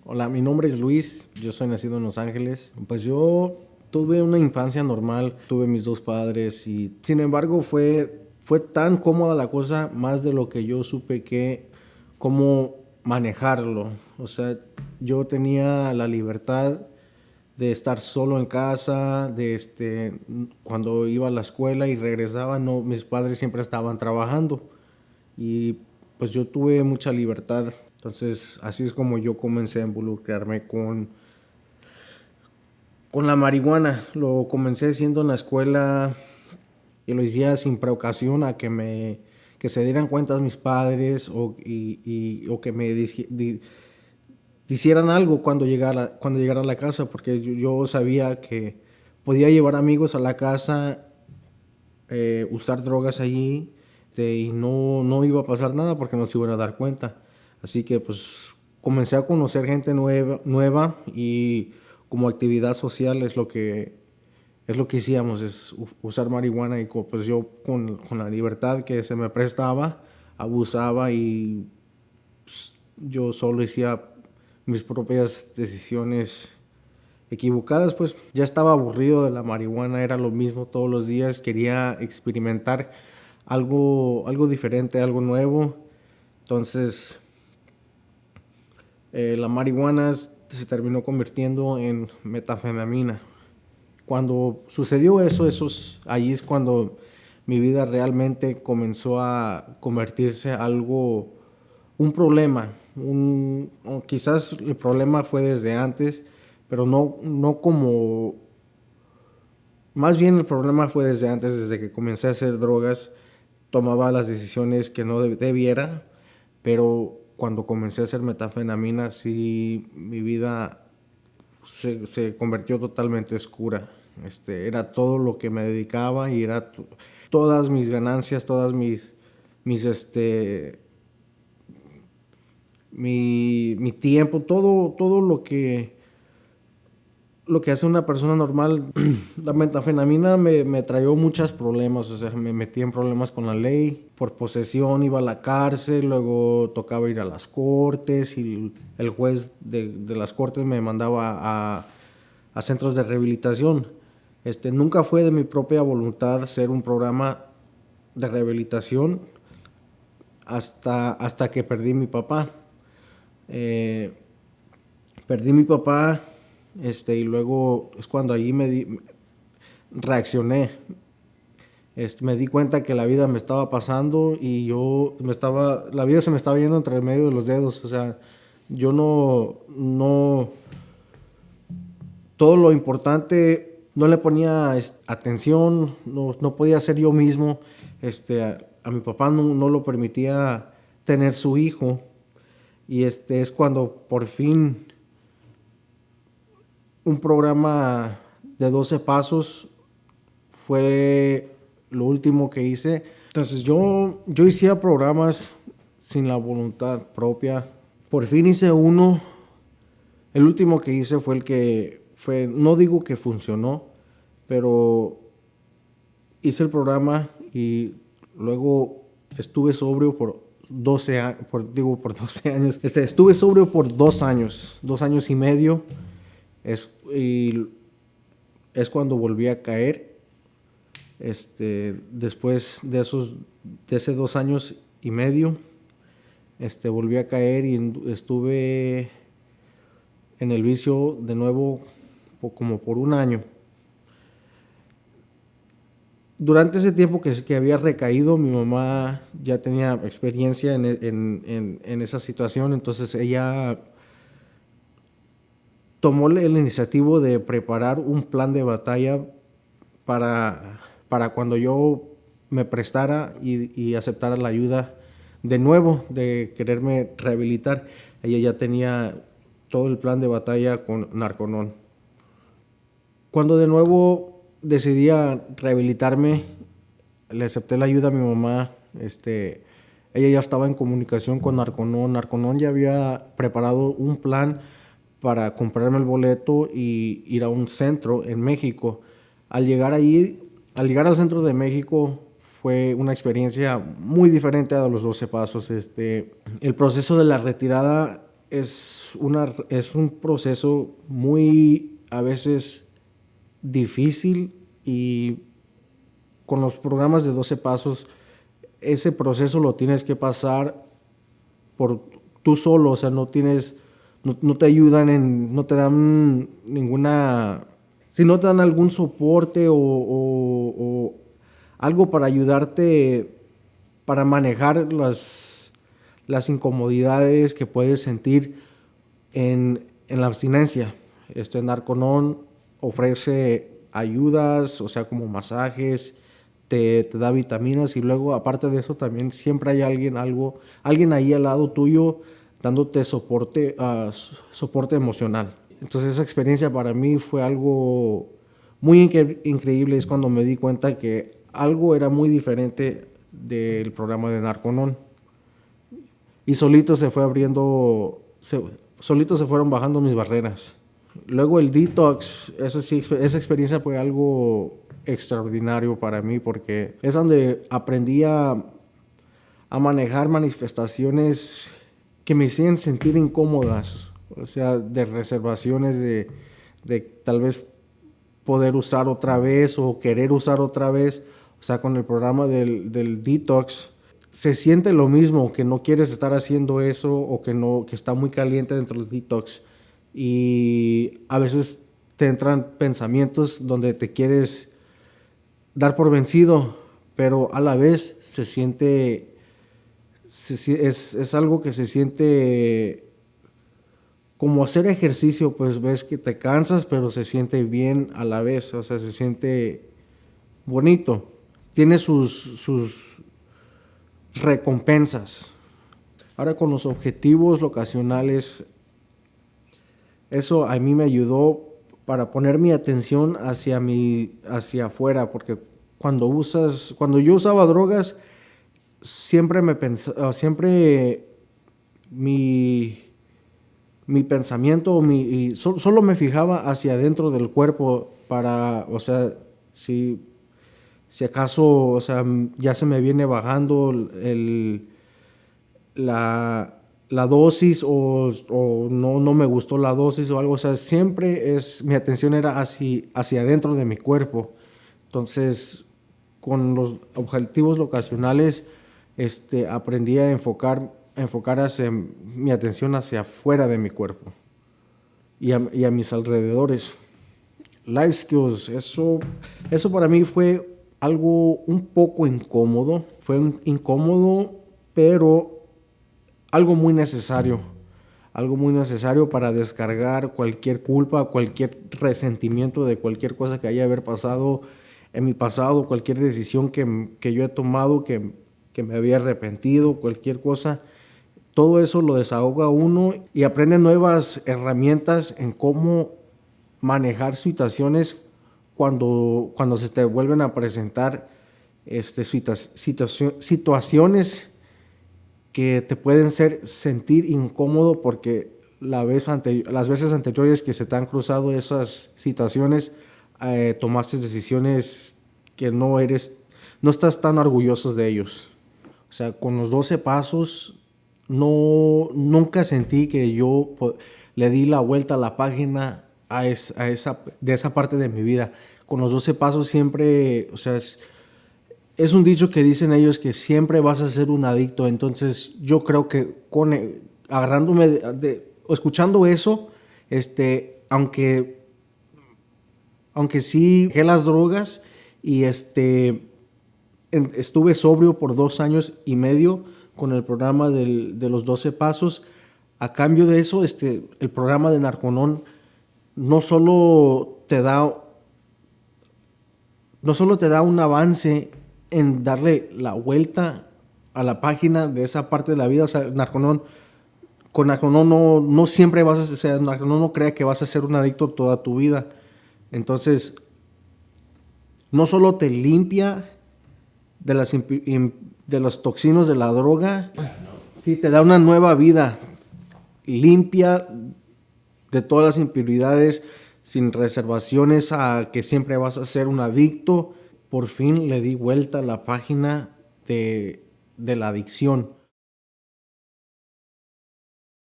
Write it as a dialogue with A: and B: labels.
A: Hola, mi nombre es Luis, yo soy nacido en Los Ángeles. Pues yo tuve una infancia normal, tuve mis dos padres y sin embargo fue tan cómoda la cosa, más de lo que yo supe que cómo manejarlo. O sea, yo tenía la libertad de estar solo en casa, cuando iba a la escuela y regresaba, no, mis padres siempre estaban trabajando y pues yo tuve mucha libertad. Entonces, así es como yo comencé a involucrarme con la marihuana. Lo comencé haciendo en la escuela y lo hacía sin precaución a que se dieran cuenta mis padres o que hicieran algo cuando llegara a la casa, porque yo sabía que podía llevar amigos a la casa, usar drogas allí, y no iba a pasar nada porque no se iban a dar cuenta. Así que pues comencé a conocer gente nueva y como actividad social es lo que hacíamos, es usar marihuana y pues yo con la libertad que se me prestaba, abusaba y pues, yo solo hacía mis propias decisiones equivocadas. Pues ya estaba aburrido de la marihuana, era lo mismo todos los días, quería experimentar algo diferente, algo nuevo. Entonces la marihuana se terminó convirtiendo en metanfetamina. Cuando sucedió ahí es cuando mi vida realmente comenzó a convertirse en un problema. O quizás el problema fue desde antes, pero no como... Más bien el problema fue desde antes, desde que comencé a hacer drogas, tomaba las decisiones que no debiera, pero cuando comencé a hacer metanfetamina, sí, mi vida se convirtió totalmente oscura. Era todo lo que me dedicaba y era todas mis ganancias, todas mis mi tiempo, todo lo que hace una persona normal. La metafenamina me trajo muchos problemas, o sea, me metí en problemas con la ley, por posesión iba a la cárcel, luego tocaba ir a las cortes y el juez de las cortes me mandaba a centros de rehabilitación. Nunca fue de mi propia voluntad hacer un programa de rehabilitación hasta que perdí mi papá. Eh, Perdí mi papá, y luego es cuando allí reaccioné. Me di cuenta que la vida me estaba pasando y la vida se me estaba yendo entre el medio de los dedos. O sea, yo todo lo importante no le ponía atención, no podía ser yo mismo. A mi papá no lo permitía tener su hijo. Y es cuando por fin un programa de 12 pasos fue lo último que hice. Entonces yo hacía programas sin la voluntad propia. Por fin hice uno. El último que hice fue no digo que funcionó, pero hice el programa y luego estuve sobrio por 12 años, por 12 años. Estuve sobrio por 2 años, 2 años y medio. Y es cuando volví a caer. Después de ese 2 años y medio, volví a caer y estuve en el vicio de nuevo como por un año. Durante ese tiempo que había recaído, mi mamá ya tenía experiencia en esa situación, entonces ella tomó la iniciativa de preparar un plan de batalla para cuando yo me prestara y aceptara la ayuda de nuevo, de quererme rehabilitar. Ella ya tenía todo el plan de batalla con Narconon. Cuando de nuevo decidí a rehabilitarme, le acepté la ayuda a mi mamá. Ella ya estaba en comunicación con Narconon. Narconon ya había preparado un plan para comprarme el boleto y ir a un centro en México. Al llegar al centro de México, fue una experiencia muy diferente a los 12 pasos. El proceso de la retirada es un proceso muy a veces difícil, y con los programas de 12 pasos ese proceso lo tienes que pasar por tú solo. O sea, no te ayudan no te dan ninguna, si no te dan algún soporte o algo para ayudarte para manejar las incomodidades que puedes sentir en la abstinencia. Narconon ofrece ayudas, o sea, como masajes, te da vitaminas, y luego aparte de eso también siempre hay alguien ahí al lado tuyo dándote soporte emocional. Entonces esa experiencia para mí fue algo muy increíble. Es cuando me di cuenta que algo era muy diferente del programa de Narconon, y solito se fue abriendo, solito se fueron bajando mis barreras. Luego el detox, esa experiencia fue algo extraordinario para mí, porque es donde aprendí a manejar manifestaciones que me hacían sentir incómodas, o sea, de reservaciones de tal vez poder usar otra vez o querer usar otra vez. O sea, con el programa del detox se siente lo mismo, que no quieres estar haciendo eso, o que está muy caliente dentro del detox, y a veces te entran pensamientos donde te quieres dar por vencido, pero a la vez es algo que se siente como hacer ejercicio. Pues ves que te cansas, pero se siente bien a la vez, o sea, se siente bonito. Tiene sus recompensas. Ahora, con los objetivos locacionales, eso a mí me ayudó para poner mi atención hacia afuera, porque cuando yo usaba drogas, siempre mi pensamiento, solo me fijaba hacia adentro del cuerpo o sea, si acaso, o sea, ya se me viene bajando la dosis, o no me gustó la dosis o algo. O sea, siempre mi atención era hacia adentro de mi cuerpo. Entonces, con los objetivos locacionales, aprendí a enfocar mi atención hacia afuera de mi cuerpo y a mis alrededores. Life skills, eso para mí fue algo un poco incómodo. Fue incómodo, pero algo muy necesario. Algo muy necesario para descargar cualquier culpa, cualquier resentimiento de cualquier cosa que haya haber pasado en mi pasado, cualquier decisión que yo he tomado que me había arrepentido, cualquier cosa. Todo eso lo desahoga uno y aprende nuevas herramientas en cómo manejar situaciones cuando se te vuelven a presentar situaciones que te pueden sentir incómodo, porque las veces anteriores que se te han cruzado esas situaciones, tomaste decisiones que no estás tan orgullosos de ellos. O sea, con los 12 pasos nunca sentí que yo le di la vuelta a la página de esa parte de mi vida. Con los 12 pasos siempre, o sea, es un dicho que dicen ellos, que siempre vas a ser un adicto. Entonces yo creo que escuchando eso, aunque sí dejé las drogas y estuve sobrio por 2 años y medio con el programa de los 12 pasos. A cambio de eso, el programa de Narconon no solo te da un avance en darle la vuelta a la página de esa parte de la vida. O sea, con Narconon no siempre Narconon no crea que vas a ser un adicto toda tu vida. Entonces, no solo te limpia de los toxinos de la droga, sí, te da una nueva vida limpia de todas las impuridades, sin reservaciones a que siempre vas a ser un adicto. Por fin le di vuelta a la página de la adicción.